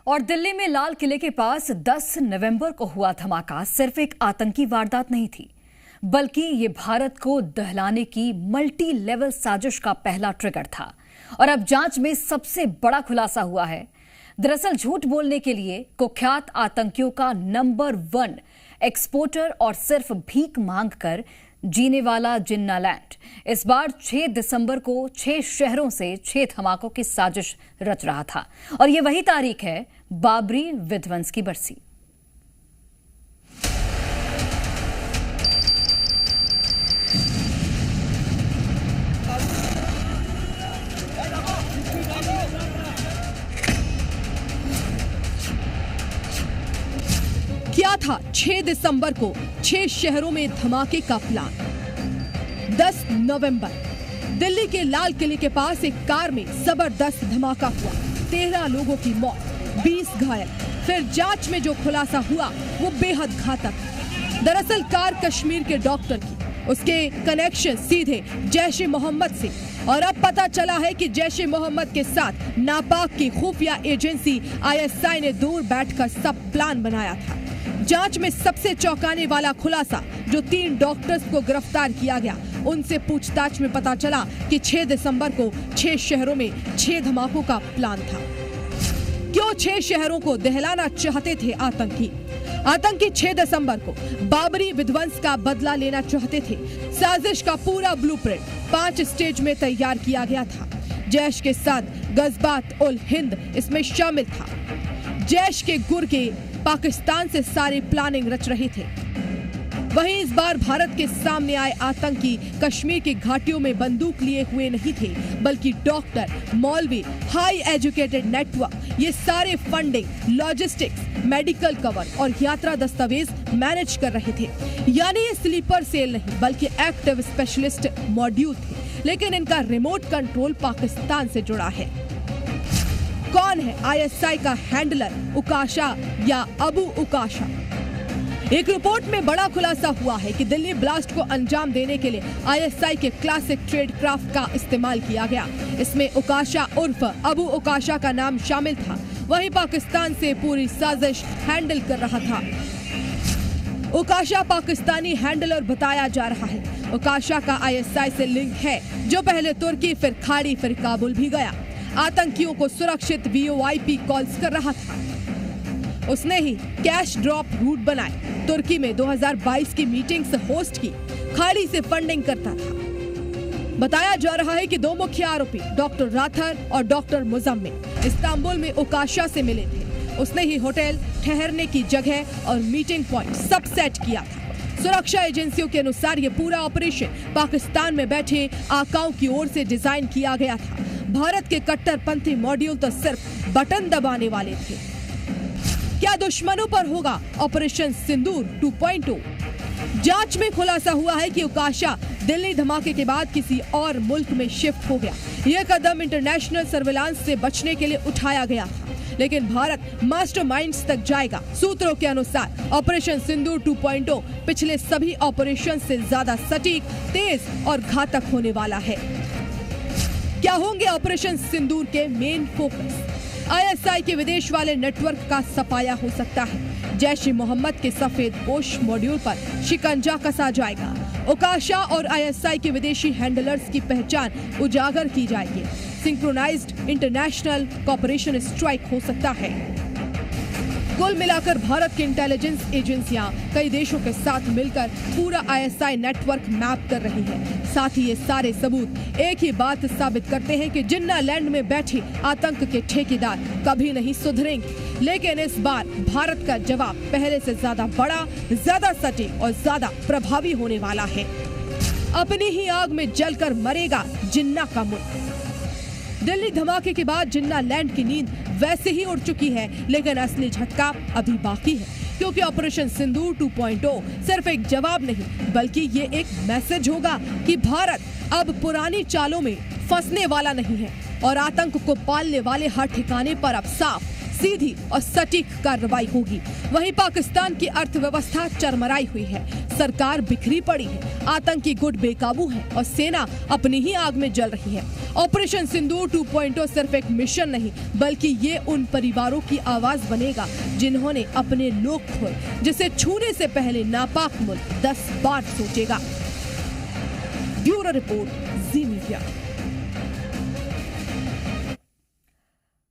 और दिल्ली में लाल किले के पास 10 नवंबर को हुआ धमाका सिर्फ एक आतंकी वारदात नहीं थी, बल्कि ये भारत को दहलाने की मल्टी लेवल साजिश का पहला ट्रिगर था। और अब जांच में सबसे बड़ा खुलासा हुआ है। दरअसल झूठ बोलने के लिए कुख्यात आतंकियों का नंबर 1 एक्सपोर्टर और सिर्फ भीख मांगकर जीने वाला जिन्नालैंड इस बार 6 दिसंबर को 6 शहरों से 6 धमाकों की साजिश रच रहा था। और ये वही तारीख है बाबरी विध्वंस की बरसी। क्या था 6 दिसंबर को 6 शहरों में धमाके का प्लान। 10 नवंबर दिल्ली के लाल किले के पास एक कार में जबरदस्त धमाका हुआ, 13 लोगों की मौत, 20 घायल। फिर जांच में जो खुलासा हुआ वो बेहद घातक। दरअसल कार कश्मीर के डॉक्टर की, उसके कनेक्शन सीधे जैश ए मोहम्मद से। और अब पता चला है कि जैश ए मोहम्मद के साथ नापाक की खुफिया एजेंसी ISI ने दूर बैठकर सब प्लान बनाया था। जांच में सबसे चौंकाने वाला खुलासा, जो 3 डॉक्टर्स को गिरफ्तार किया गया, उनसे पूछताछ में पता चला कि 6 दिसंबर को 6 शहरों में 6 धमाकों का प्लान था। क्यों 6 शहरों को दहलाना चाहते थे आतंकी 6 दिसंबर को बाबरी विध्वंस का बदला लेना चाहते थे। साजिश का पूरा ब्लूप्रिंट 5 स्टेज में तैयार किया गया था। जैश के साथ गजबात उल हिंद इसमें शामिल था। जैश के गुर्गे पाकिस्तान से सारी प्लानिंग रच रहे थे। वहीं इस बार भारत के सामने आए आतंकी कश्मीर की घाटियों में बंदूक लिए हुए नहीं थे, बल्कि डॉक्टर, मौलवी, हाई एजुकेटेड नेटवर्क, ये सारे फंडिंग, लॉजिस्टिक्स, मेडिकल कवर और यात्रा दस्तावेज मैनेज कर रहे थे। यानी ये स्लीपर सेल नहीं, बल्कि एक्टिव स्पेशलिस्ट मॉड्यूल थे। लेकिन इनका रिमोट कंट्रोल पाकिस्तान से जुड़ा है। कौन है ISI का हैंडलर, उकाशा या अबू उकाशा? एक रिपोर्ट में बड़ा खुलासा हुआ है कि दिल्ली ब्लास्ट को अंजाम देने के लिए ISI के क्लासिक ट्रेड क्राफ्ट का इस्तेमाल किया गया। इसमें उकाशा उर्फ अबू उकाशा का नाम शामिल था। वही पाकिस्तान से पूरी साजिश हैंडल कर रहा था। उकाशा पाकिस्तानी हैंडलर बताया जा रहा है। उकाशा का ISI से लिंक है, जो पहले तुर्की, फिर खाड़ी, फिर काबुल भी गया। आतंकियों को सुरक्षित VOIP कॉल्स कर रहा था। उसने ही कैश ड्रॉप रूट बनाए, तुर्की में 2022 की मीटिंग्स होस्ट की, खाड़ी से फंडिंग करता था। बताया जा रहा है कि 2 मुख्य आरोपी डॉक्टर राथर और डॉक्टर मुजम्मिल इस्तांबुल में उकाशा से मिले थे। उसने ही होटल, ठहरने की जगह और मीटिंग पॉइंट सब सेट किया था। सुरक्षा एजेंसियों के अनुसार ये पूरा ऑपरेशन पाकिस्तान में बैठे आकाओं की ओर से डिजाइन किया गया था। भारत के कट्टरपंथी मॉड्यूल तो सिर्फ बटन दबाने वाले थे। क्या दुश्मनों पर होगा ऑपरेशन सिंदूर 2.0? जांच में खुलासा हुआ है कि उकाशा दिल्ली धमाके के बाद किसी और मुल्क में शिफ्ट हो गया। यह कदम इंटरनेशनल सर्विलांस से बचने के लिए उठाया गया था, लेकिन भारत मास्टरमाइंड्स तक जाएगा। सूत्रों के अनुसार ऑपरेशन सिंदूर 2.0 पिछले सभी ऑपरेशन से ज्यादा सटीक, तेज और घातक होने वाला है। क्या होंगे ऑपरेशन सिंदूर के मेन फोकस? ISI के विदेश वाले नेटवर्क का सफाया हो सकता है। जैश ए मोहम्मद के सफेद पोश मॉड्यूल पर शिकंजा कसा जाएगा। उकाशा और ISI के विदेशी हैंडलर्स की पहचान उजागर की जाएगी। सिंक्रोनाइज्ड इंटरनेशनल कॉपरेशन स्ट्राइक हो सकता है। कुल मिलाकर भारत की इंटेलिजेंस एजेंसियां कई देशों के साथ मिलकर पूरा ISI नेटवर्क मैप कर रही है। साथ ही ये सारे सबूत एक ही बात साबित करते हैं कि जिन्नालैंड में बैठे आतंक के ठेकेदार कभी नहीं सुधरेंगे। लेकिन इस बार भारत का जवाब पहले से ज्यादा बड़ा, ज्यादा सटीक और ज्यादा प्रभावी होने वाला है। अपनी ही आग में जलकर मरेगा जिन्ना का मुल्क। दिल्ली धमाके के बाद जिन्नालैंड की नींद वैसे ही उड़ चुकी है, लेकिन असली झटका अभी बाकी है। क्योंकि ऑपरेशन सिंदूर 2.0 सिर्फ एक जवाब नहीं, बल्कि ये एक मैसेज होगा कि भारत अब पुरानी चालों में फंसने वाला नहीं है और आतंक को पालने वाले हर ठिकाने पर अब साफ सीधी और सटीक कार्रवाई होगी। वहीं पाकिस्तान की अर्थव्यवस्था चरमराई हुई है, सरकार बिखरी पड़ी है, आतंकी गुट बेकाबू है और सेना अपनी ही आग में जल रही है। ऑपरेशन सिंदूर 2.0 सिर्फ एक मिशन नहीं, बल्कि ये उन परिवारों की आवाज बनेगा जिन्होंने अपने लोग खोए, जिसे छूने से पहले नापाक मुल्क 10 बार सोचेगा। ब्यूरो रिपोर्ट, जी मीडिया।